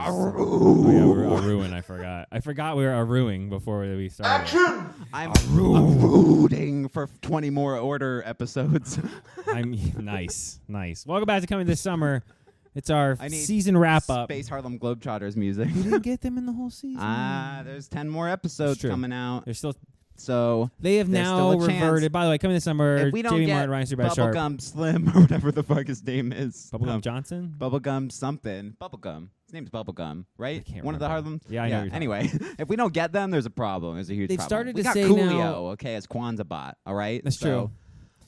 Oh, yeah, we're Aruing. I forgot we were Aruing before we started. Action! I'm rooting for 20 more Order episodes. Nice. Welcome back to Coming This Summer. It's our I need season wrap-up. Space Harlem Globetrotters music. You didn't get them in the whole season. There's 10 more episodes coming out. There's still... So they have now reverted. By the way, Coming This Summer, if we don't Jamie get Martin, Ryan Seacrest Sharp. Bubblegum Slim or whatever the fuck his name is. Bubblegum Johnson? Bubblegum something. Bubblegum. His name's Bubblegum, right? I can't One remember. of the Harlem. Yeah, I know. Anyway, if we don't get them, there's a problem. There's a huge They've problem. started to got say Coolio, now, okay, as Kwanzaa bot. All right, that's true.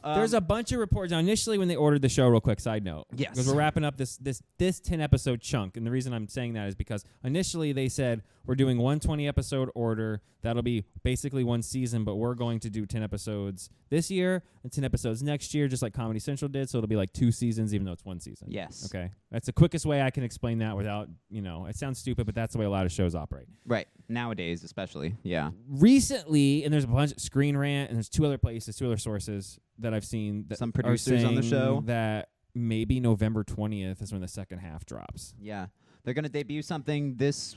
There's a bunch of reports. Now, initially, when they ordered the show, real quick side note. Yes. Because we're wrapping up this 10-episode chunk. And the reason I'm saying that is because initially they said we're doing one 20-episode order. That'll be basically one season, but we're going to do 10 episodes this year and 10 episodes next year, just like Comedy Central did. So it'll be like 2 seasons, even though it's 1 season. Yes. Okay. That's the quickest way I can explain that without, it sounds stupid, but that's the way a lot of shows operate. Right. Nowadays, especially. Yeah. Recently, and there's a bunch of Screen Rant, and there's 2 other sources that I've seen that some producers on the show that maybe November 20th is when the second half drops. Yeah. They're going to debut something this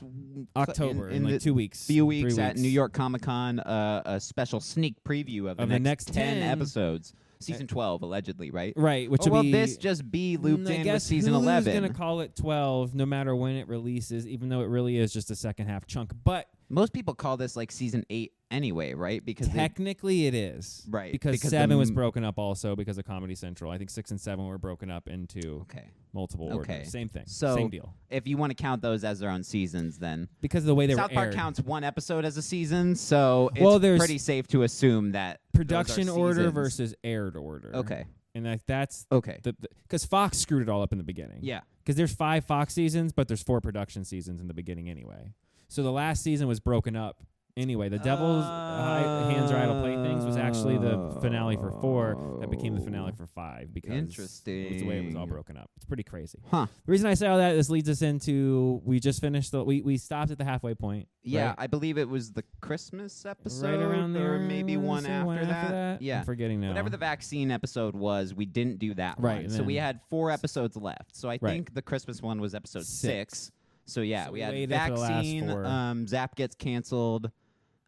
October, in like 2 weeks. Few weeks at New York Comic Con, a special sneak preview of the next 10 episodes. Season 12, allegedly, right? Right. Which will be this just be looped in with season Hulu's 11? Going to call it 12 no matter when it releases, even though it really is just a second half chunk. But most people call this like season 8 anyway, right? Because technically it is. Right. Because 7 was broken up also because of Comedy Central. I think 6 and 7 were broken up into multiple orders. Same thing. So same deal. If you want to count those as their own seasons, then because of the way they South were Park aired. counts one episode as a season, so it's pretty safe to assume that production order versus aired order. Okay. And that's okay. Because Fox screwed it all up in the beginning. Yeah. Because there's 5 Fox seasons, but there's 4 production seasons in the beginning anyway. So the last season was broken up anyway. The Devil's Hands Are Idle Playthings was actually the finale for 4 that became the finale for 5 because it was the way it was all broken up. It's pretty crazy. Huh. The reason I say all that, this leads us into, we just finished, we stopped at the halfway point. Yeah, right? I believe it was the Christmas episode. Right around there. Or maybe one after that. Yeah. I'm forgetting now. Whatever the vaccine episode was, we didn't do that right, one. So we had 4 episodes left. So I think the Christmas one was episode 6. So yeah, so we had vaccine, Zap gets canceled.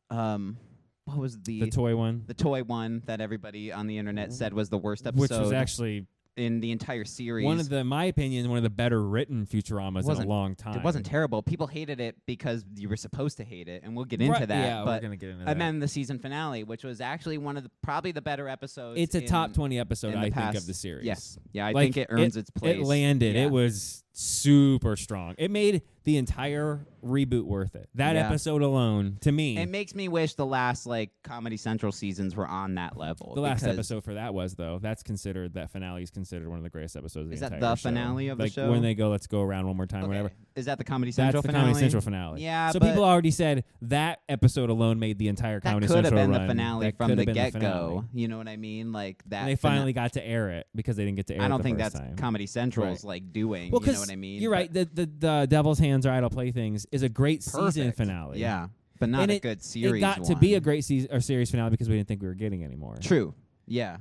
What was the toy one? The toy one that everybody on the internet said was the worst episode. Which was actually in the entire series. One of the, in my opinion, one of the better written Futuramas in a long time. It wasn't terrible. People hated it because you were supposed to hate it, and we'll get into that. Yeah, but we're gonna get into that. And then the season finale, which was actually one of the probably the better episodes. It's a top 20 episode, I think, of the series. Yes, yeah, I think it earns its place. It landed. Yeah. It was super strong. It made the entire reboot worth it. That episode alone, to me, it makes me wish the last Comedy Central seasons were on that level. The last episode for that was though. That's considered, that finale is considered one of the greatest episodes of the entire show. Is that the finale of the show? When they go, let's go around one more time, whatever. Is that the Comedy Central finale? That's the Comedy Central finale. Yeah, so people already said that episode alone made the entire Comedy Central run. That could have been the finale from the get-go. You know what I mean? Like that. And they finally got to air it because they didn't get to air it. I don't the think first that's time. Comedy Central's doing. Well, you know what I mean? You're right. The Devil's Hands Are Idle Playthings is a great season finale. Yeah, but not a good series. It got to be a great series finale because we didn't think we were getting any more. True. Yeah.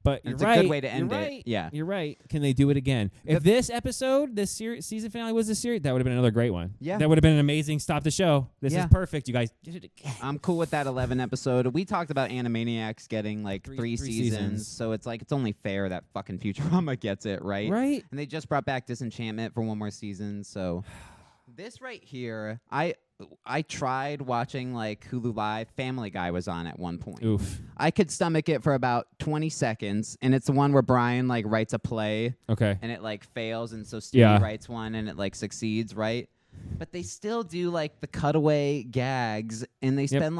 But it's a good way to end it. Yeah, you're right. Can they do it again? If this episode, this season finale was the series, that would have been another great one. Yeah, that would have been an amazing stop the show. This is perfect. You guys did it again. I'm cool with that 11 episode. We talked about Animaniacs getting three seasons, so it's it's only fair that fucking Futurama gets it, right? Right. And they just brought back Disenchantment for one more season, so this right here, I tried watching Hulu Live. Family Guy was on at one point. Oof. I could stomach it for about 20 seconds, and it's the one where Brian writes a play. Okay. And it fails, and so Stevie writes one, and it succeeds, right? But they still do the cutaway gags, and they spend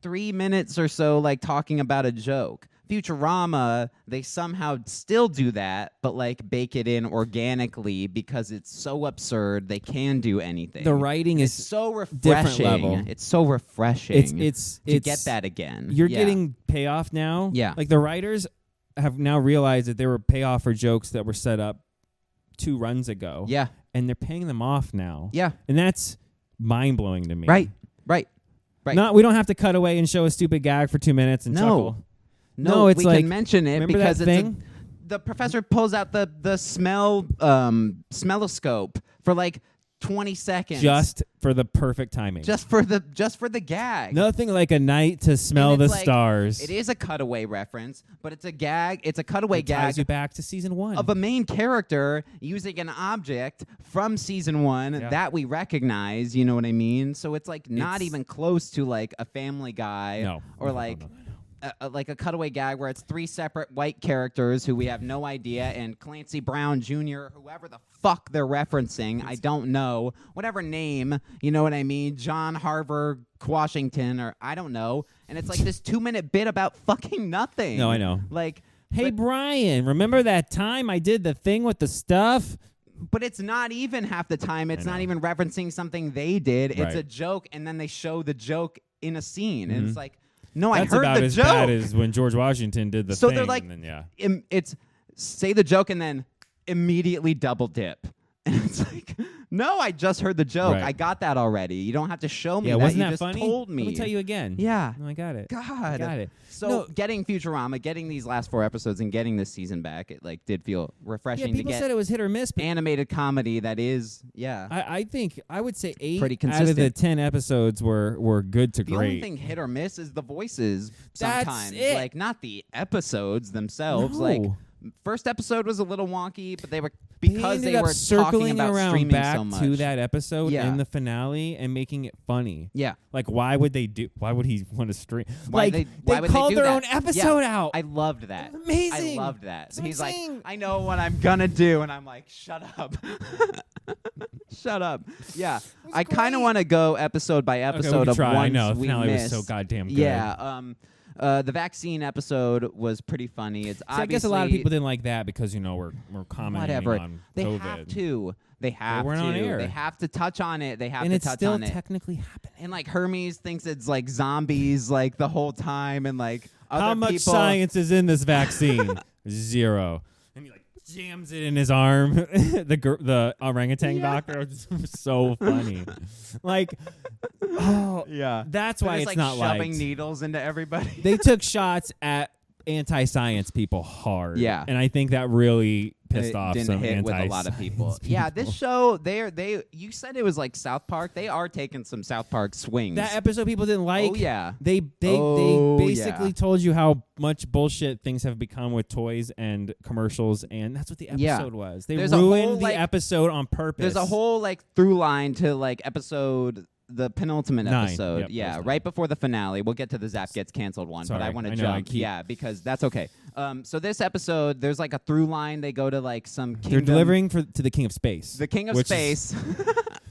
3 minutes or so talking about a joke. Futurama, they somehow still do that, but bake it in organically because it's so absurd they can do anything. The writing is so refreshing. Level. It's so refreshing. It's to get that again. You're getting payoff now. Yeah, the writers have now realized that there were payoff for jokes that were set up 2 runs ago. Yeah, and they're paying them off now. Yeah, and that's mind blowing to me. Right. We don't have to cut away and show a stupid gag for 2 minutes and chuckle. No, it's we can mention it because the professor pulls out the smelloscope for 20 seconds. Just for the perfect timing. Just for the gag. Nothing like a night to smell the stars. It is a cutaway reference, but it's a gag. It's a cutaway It ties gag you back to season 1 of a main character using an object from season 1 that we recognize. You know what I mean? So it's like not even close to like a Family Guy or like a cutaway gag where it's 3 separate white characters who we have no idea, and Clancy Brown Jr., whoever the fuck they're referencing, I don't know, whatever name, you know what I mean, John Harvard Washington, or I don't know, and it's like this 2-minute bit about fucking nothing. No, I know. Like, hey, Brian, remember that time I did the thing with the stuff? But it's not even half the time. It's not even referencing something they did. It's Right. a joke, and then they show the joke in a scene, and it's like, no, That's I heard about the as joke. bad as when George Washington did the So thing. they're like, and then, it's say the joke and then immediately double dip. And it's like, no, I just heard the joke. Right. I got that already. You don't have to show me that. wasn't You that just funny? told me. Let me tell you again. Yeah. No, I got it. God. I got it. So getting Futurama, getting these last 4 episodes, and getting this season back, it like did feel refreshing to People get said it was hit or miss, but animated comedy that is, I think I would say 8 pretty out of the consistent. 10 episodes were good to The great. only thing hit or miss is the voices That's sometimes. it. Like, not the episodes themselves. No. Like, first episode was a little wonky, but they were He because ended they up were talking circling about around streaming back so much. to that episode Yeah. in the finale and making it funny. Yeah. Like, why would he want to stream? Why like, they- why would they called do their that? own episode Yeah, out. I loved that. Amazing. I loved that. That's what He's I'm like, saying. I know what I'm gonna do, and I'm like, shut up. Shut up. Yeah. I kind of want to go episode by episode of try. ones I know. The we finale missed. was so goddamn good. Yeah. The vaccine episode was pretty funny. It's See, obviously I guess a lot of people didn't like that because we're commenting whatever. on They COVID. have to. They have weren't to. on air. They have to touch on it. They have and to it's touch still on it. technically happening. And like Hermes thinks it's like zombies like the whole time, and like other How much people, science is in this vaccine? 0. And he like jams it in his arm. the orangutan doctor was so funny. Like, Yeah. that's They're why just, it's like not shoving liked. needles into everybody. They took shots at anti-science people hard. Yeah. And I think that really pissed It off didn't some hit with a lot of anti-science people. Yeah, this show, you said it was like South Park. They are taking some South Park swings. That episode people didn't like. Oh yeah. They Oh, basically yeah. told you how much bullshit things have become with toys and commercials, and that's what the Yeah. episode was. They There's a ruined whole, the like- episode on purpose. There's a whole like through line to like the penultimate 9. episode. Yep, Yeah, that was 9. right before the finale. We'll get to the Zap Gets Canceled one, but I Sorry, want to I know, I jump. keep- Yeah, because that's okay. So this episode, there's like a through line. They go to like some kingdom. They're delivering to the King of Space. The King of which is- Space.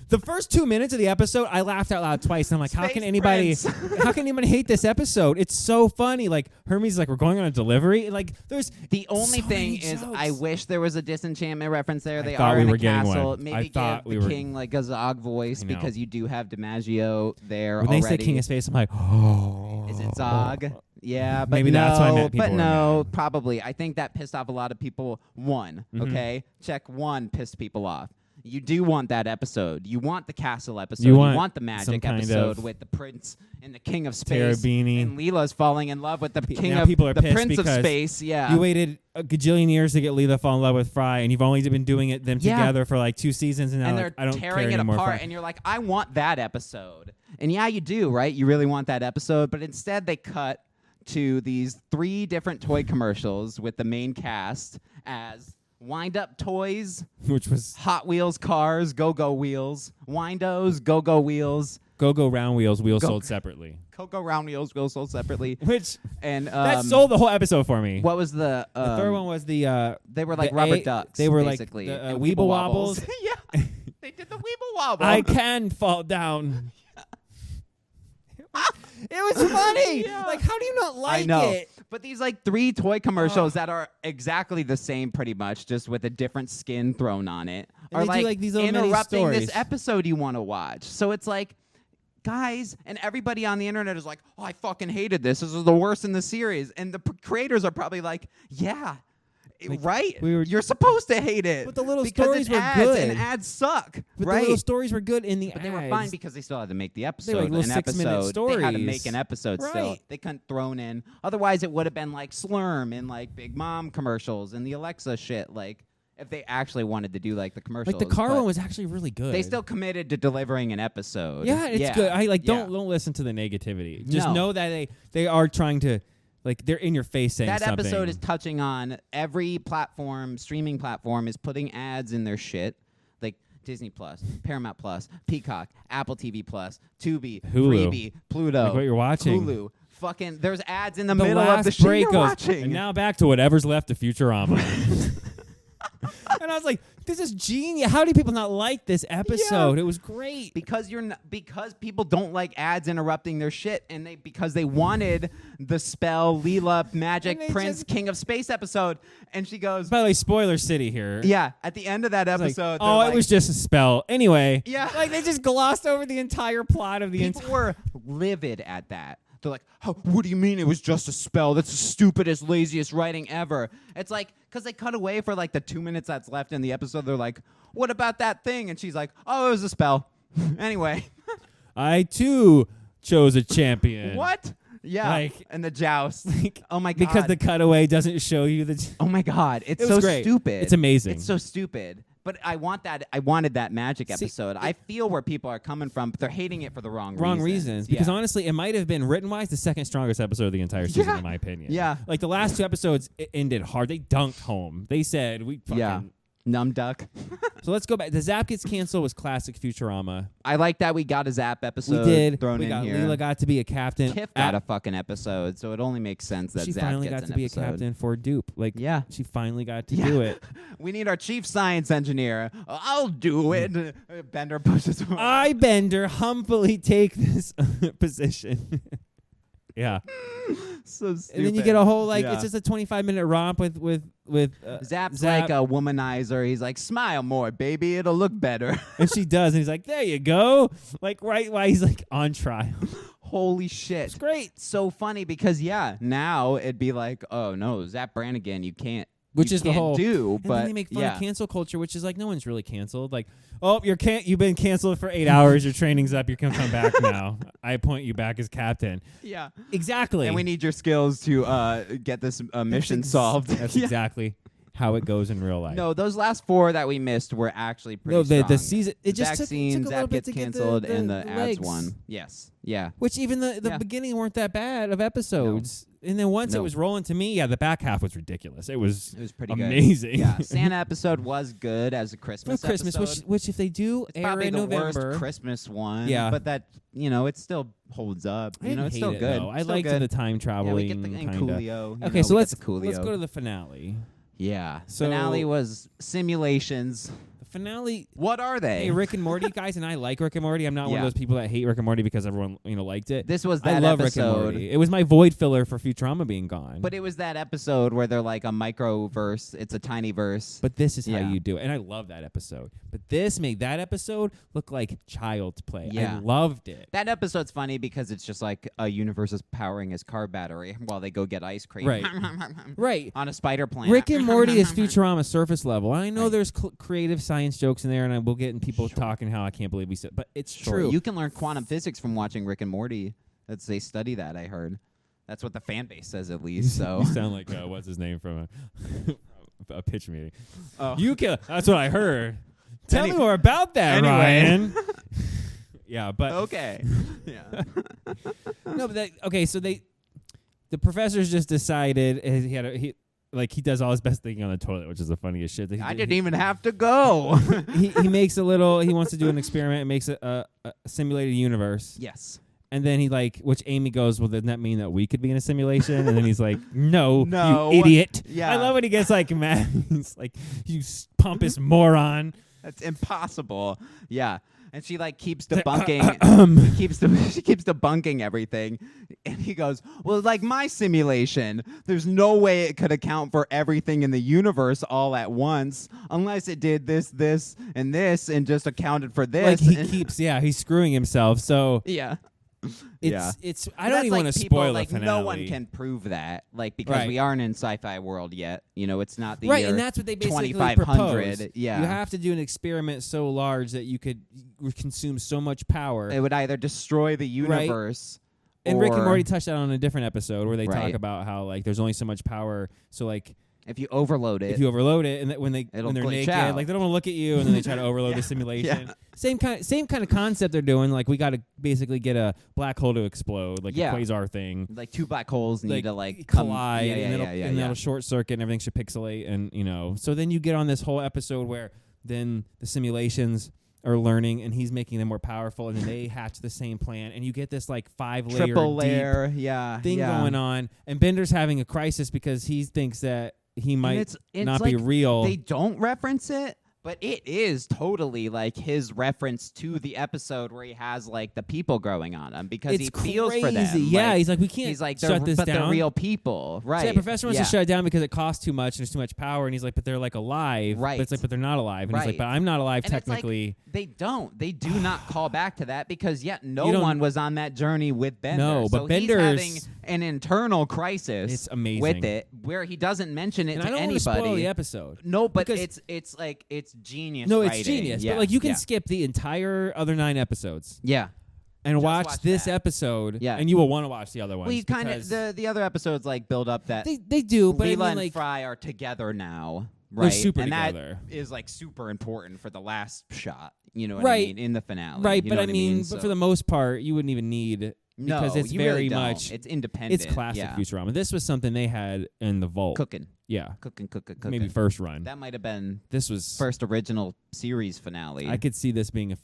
The first 2 minutes of the episode, I laughed out loud twice. And I'm like, how Space can anybody hate this episode? It's so funny. Like, Hermes is like, we're going on a delivery. And like, there's The only so thing many is, jokes. I wish there was a disenchantment reference there. They thought are we in were a getting castle. one. Maybe I give thought we the were- king like a Zog voice I know. because you do have DiMaggio there when already. they say King of Space, I'm like, oh. Is it Zog? Yeah, but Maybe no, that's why I meant people but were no, mad. probably. I think that pissed off a lot of people. One, Mhm. okay? Check one pissed people off. You do want that episode. You want the castle episode. You You want want the some magic kind episode of with the prince and the king of space. Terabini. And Leela's falling in love with the king now of people are the pissed prince of because space. Yeah. You waited a gajillion years to get Leela fall in love with Fry, and you've only been doing them Yeah. together for like 2 seasons, and now and like, they're I don't tearing care it anymore. apart, Fry. and you're like, I want that episode. And yeah, you do, right? You really want that episode, but instead they cut to these 3 different toy commercials with the main cast as wind-up toys, Which was Hot Wheels cars, Go-Go wheels, Windos, Go-Go wheels, Go-Go Round Wheels Go- sold separately. Coco Round Wheels, wheels sold separately. Which And that sold the whole episode for me. What was the the third one was the they were like the rubber A- ducks. they were basically, like the, and Weeble Wobbles. Yeah, they did the Weeble Wobble. I can fall down. It was funny. Yeah. Like, how do you not like I know. it? But these like 3 toy commercials that are exactly the same, pretty much, just with a different skin thrown on it, And are they do, like, these little mini interrupting this stories. episode you want to watch. So it's like, guys, and everybody on the internet is like, "Oh, I fucking hated this. This is the worst in the series." And the creators are probably like, "Yeah." Like, right? we were- You're supposed to hate it. But the little because stories it's were ads, good. and ads suck. But right? the little stories were good in the But ads. they were fine because they still had to make the episode. They were like little an 6-minute episode. They had to make stories. an episode still. Right. They couldn't thrown in. Otherwise, it would have been like Slurm and like Big Mom commercials and the Alexa shit. Like, If they actually wanted to do like the commercials. Like the car but one was actually really good. They still committed to delivering an episode. Yeah, it's good. I like don't Yeah. listen to the negativity. Just No. know that they are trying to, like, they're in your face saying That something. episode is touching on every platform, streaming platform is putting ads in their shit. Like Disney Plus, Paramount Plus, Peacock, Apple TV Plus, Tubi, Hulu. Freebie, Pluto, Like what you're watching. Hulu. Fucking, there's ads in the The middle of last the shit break you're goes, watching. and now back to whatever's left of Futurama. And I was like, this is genius. How do people not like this episode? It was great. Because because people don't like ads interrupting their shit, and because they wanted the spell Leela Magic And they Prince just- King of Space episode, and she goes, By the way, spoiler city here. yeah. At the end of that It's like, episode, oh, they're it was just a spell. Anyway, Yeah. like they just glossed over the entire plot of the people entire. were livid at that. They're like, oh, what do you mean it was just a spell? That's the stupidest, laziest writing ever. It's like, because they cut away for like the 2 minutes that's left in the episode. They're like, what about that thing? And she's like, oh, it was a spell. Anyway. I too chose a champion. What? Yeah. Like- and the joust. Oh my God. Because the cutaway doesn't show you the. Oh my God. It's It was so great. stupid. It's amazing. It's so stupid. But I wanted that magic See, episode. I feel where people are coming from, but they're hating it for the wrong reasons. Because Yeah. honestly, it might have been written wise the second strongest episode of the entire season, Yeah. in my opinion. Yeah. Like the last two episodes ended hard. They dunked home. They said we fucking. Yeah. Numb duck. So let's go back. The Zap gets canceled was classic Futurama. I like that we got a Zap episode We did. thrown We in got here. Leela got to be a captain. Tiff got a fucking episode, so it only makes sense that she Zap finally gets got to an be episode. a captain for Dupe. Like, Yeah. she finally got to Yeah. do it. We need our chief science engineer. I'll do it. Bender pushes. I, Bender, humbly take this position. Yeah. So stupid. And then you get a whole, like, Yeah. it's just a 25-minute romp with Zap's Zap. like a womanizer. He's like, smile more, baby. It'll look better. And she does, and he's like, there you go. Like, right while he's, like, on trial. Holy shit. It's great. So funny because, yeah, now it'd be like, oh, no, Zap Brannigan, you can't. Which you is the can't whole do, And but then they make fun yeah. of cancel culture, which is like no one's really canceled. Like, oh, you've been canceled for 8 hours. Your training's up. You can come back now. I appoint you back as captain. Yeah. Exactly. And we need your skills to get this mission solved. That's Yeah. exactly how it goes in real life. No, those last 4 that we missed were actually pretty No, the strong. season it just took Vaccine, a little Zap bit gets to get canceled, and the ads legs. one. Yes. Yeah. Which even the Yeah. beginning weren't that bad of episodes. And then once it No. was rolling to me, yeah, the back half was ridiculous. It was It was pretty amazing. good. Yeah. Santa episode was good as a For Christmas Christmas, episode. which if they do It's air probably in the November, worst Christmas one. Yeah. But that, it still holds up. I didn't It's hate still it, good. though. I Still liked good. the time Yeah, we traveling get the and kinda. Coolio. Okay, so let's Coolio. go to the finale. Yeah. So- Finale was simulations. The finale. What are they? Hey, Rick and Morty guys, and I like Rick and Morty. I'm not one Yeah. of those people that hate Rick and Morty because everyone liked it. This was I that love episode. Rick and Morty. It was my void filler for Futurama being gone. But it was that episode where they're like a micro verse. It's a tiny verse. But this is how Yeah. you do it, and I love that episode. But this made that episode look like child's play. Yeah. I loved it. That episode's funny because it's just like a universe is powering his car battery while they go get ice cream. Right. Right. On a spider planet. Rick and Morty is Futurama surface level. I know Right. there's creative science jokes in there, and I will get in people Sure. talking how I can't believe we said, but it's Sure. true. You can learn quantum physics from watching Rick and Morty. They study that, I heard. That's what the fan base says, at least. So You sound like what's his name from a pitch meeting. Oh. You can. That's what I heard. Tell me Any- more about that, Anyway. Ryan. Yeah, but Okay. Yeah. no, but okay. So the professors just decided he does all his best thinking on the toilet, which is the funniest shit. I didn't even have to go. He makes a little. He wants to do an experiment and makes a simulated universe. Yes. And then which Amy goes, well, doesn't that mean that we could be in a simulation? And then he's like, no, No. you idiot. Yeah. I love when he gets like mad. He's like, you pompous moron. That's impossible. Yeah. And she keeps debunking she keeps debunking everything. And he goes, well, like my simulation, there's no way it could account for everything in the universe all at once unless it did this, and this and just accounted for this. Like he's screwing himself. So Yeah. it's I don't That's even want to people, spoil the finale. no one can prove that, because Right. we aren't in sci-fi world yet. It's not the Right, year and that's what they basically 2500. propose. Yeah, You have to do an experiment so large that you could consume so much power. it would either destroy the universe. And Rick and or- Morty touched that on a different episode where they talk Right. about how there's only so much power. So If you overload it. If you overload it, and when they're glitch naked, out. like they don't want to look at you, and then they try to overload the simulation. Same kind of concept they're doing. Like we got to basically get a black hole to explode, like a quasar thing. Like two black holes need to like collide, and that'll short circuit, and everything should pixelate, and So then you get on this whole episode where then the simulations are learning, and he's making them more powerful, and then they hatch the same plan, and you get this like 5-layer triple layer, thing going on, and Bender's having a crisis because he thinks that he might it's not like be real. They don't reference it, but it is totally like his reference to the episode where he has like the people growing on him because it's he feels crazy. for them. Yeah, like, he's like, we can't he's like, shut this but down. they're real people, right? So yeah, Professor wants to shut it down because it costs too much and there's too much power, and he's like, but they're like alive. Right. But it's like, but they're not alive. And he's like, but I'm not alive and technically. They do not call back to that because no one was on that journey with Bender. No, but so Bender's he's having an internal crisis. It's amazing with it where he doesn't mention it and to I don't anybody. want to spoil the episode. No, but because it's like it's genius. No, writing. it's genius. Yeah. But like you can skip the entire other 9 episodes. Yeah. And watch this that. episode. Yeah. And you will want to watch the other ones. Well, you kind of the other episodes like build up that they do, but Leela I mean, like, and Fry are together now. They're Right, super and together. that is like super important for the last shot. You know what Right. I mean? In the finale, right? You But know I what mean, so. but for the most part, you wouldn't even need because it's you very really don't. much It's independent. It's classic yeah. Futurama. This was something they had in the vault. Cooking. Yeah, Cooking. maybe first run. That might have been This was first original series finale. I could see this being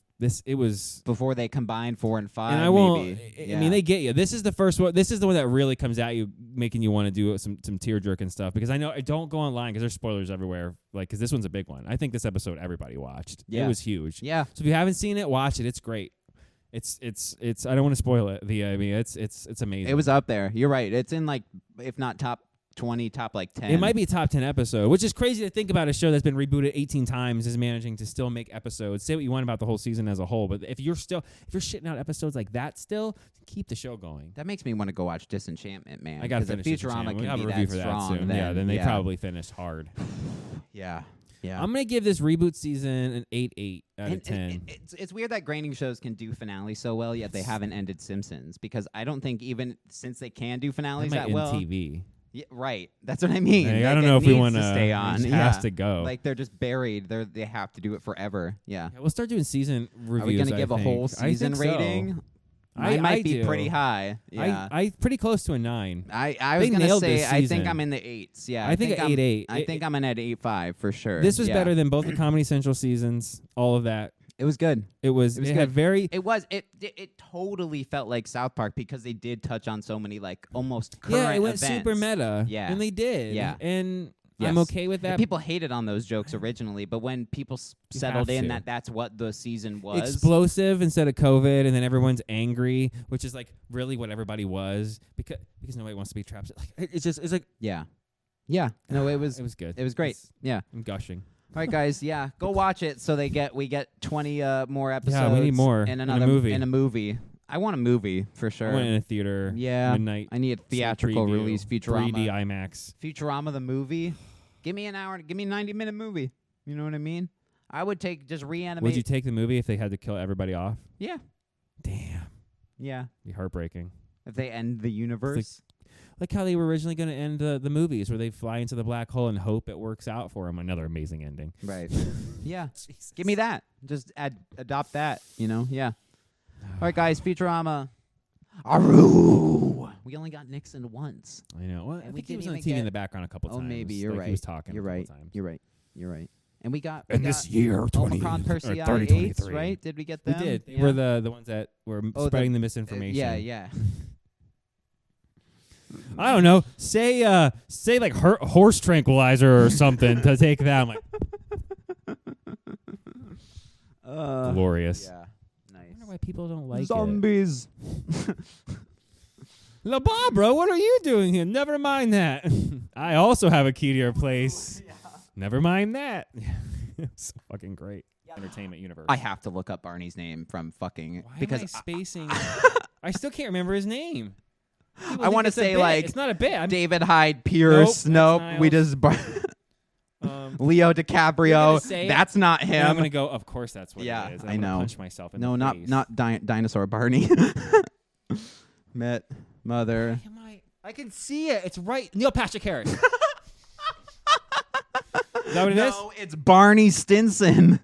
it was before they combined 4 and 5. and I won't. Maybe. I mean, they get you. This is the first one. This is the one that really comes at you, making you want to do some tear jerking stuff. Because I know I don't go online because there's spoilers everywhere. Like, because this one's a big one. I think this episode everybody watched. Yeah. It was huge. Yeah. So if you haven't seen it, watch it. It's great. It's. I don't want to spoil it. I mean, it's amazing. It was up there. You're right. It's in like, if not top 20, top like 10. It might be a top 10 episode, which is crazy to think about. A show that's been rebooted 18 times is managing to still make episodes. Say what you want about the whole season as a whole, but if you're shitting out episodes like that, still keep the show going. That makes me want to go watch Disenchantment, man. I got to finish finish Futurama. We'll Can have be a review that for that strong. soon. Then they probably finished hard. Yeah. Yeah. I'm gonna give this reboot season an 8 out of 10. It's weird that grading shows can do finales so well, yet they haven't ended Simpsons, because I don't think even since they can do finales that well. TV. Yeah, right. That's what I mean. Like, Like, I don't know it if we needs want to stay on. It Yeah. has to go. Like they're just buried. They have to do it forever. Yeah. Yeah, we'll start doing season reviews. Are we gonna give I a whole think. I season think so. rating? I might be do. pretty high. Yeah. I pretty close to a 9. I They was gonna nailed say this I think season. I'm in the 8s. Yeah. I think I'm 8.8. I think I'm in at 8.5 for sure. This was Yeah. better than both the Comedy Central seasons. All of that. It was good. It was good. had very. It was. It totally felt like South Park because they did touch on so many like almost current Yeah, it went events. super meta. Yeah. And they did. Yeah. And Yes. I'm okay with that. And people hated on those jokes originally, but when people settled have in to. that's what the season was. Explosive instead of COVID, and then everyone's angry, which is like really what everybody was because nobody wants to be trapped. Like it's like Yeah. Yeah. No, it was good. It was great. Yeah. I'm gushing. All right, guys. Yeah, go watch it. So we get 20 more episodes. Yeah, we need more. And In a another movie. In a movie. I want a movie for sure. I went in a theater. Yeah. Midnight. I need a theatrical preview, release. Futurama. 3D IMAX. Futurama the movie. Give me an hour. Give me a 90-minute movie. You know what I mean? I would just reanimate. Would you take the movie if they had to kill everybody off? Yeah. Damn. Yeah. Be heartbreaking. If they end the universe. Like how they were originally going to end the movies, where they fly into the black hole and hope it works out for them. Another amazing ending. Right. Yeah. Give me that. Just adopt that. You know? Yeah. All right, guys. Futurama. Aru. We only got Nixon once. I know. Well, I And we think he didn't was on even TV in get- the background a couple times. Oh, maybe you're like right. He was talking. You're a right. couple times. You're right. You're right. And we got And this year, Omicron Persei 8s, right? Did we get We them? did. They Yeah. were the ones that were spreading the misinformation. Yeah, yeah. I don't know. Say like horse tranquilizer or something to take that. I'm like, glorious. Yeah. Nice. I wonder why people don't like Zombies. it. La Barbara, what are you doing here? Never mind that. I also have a key to your place. Never mind that. So fucking great. Entertainment universe. I have to look up Barney's name from fucking Why because am I spacing? I still can't remember his name. People I think want to it's a say bit. like It's not a bit. David Hyde Pierce. Nope, Nope, that's we Niles. just You're Leo gonna DiCaprio. say it, That's not And I'm him. gonna go. Of course, that's what Yeah, it is. And I I'm gonna know. Punch myself in No, the not face. not dinosaur Barney. Met mother. Why am I can see it. It's right. Neil Patrick Harris. that what it is? No, it's Barney Stinson.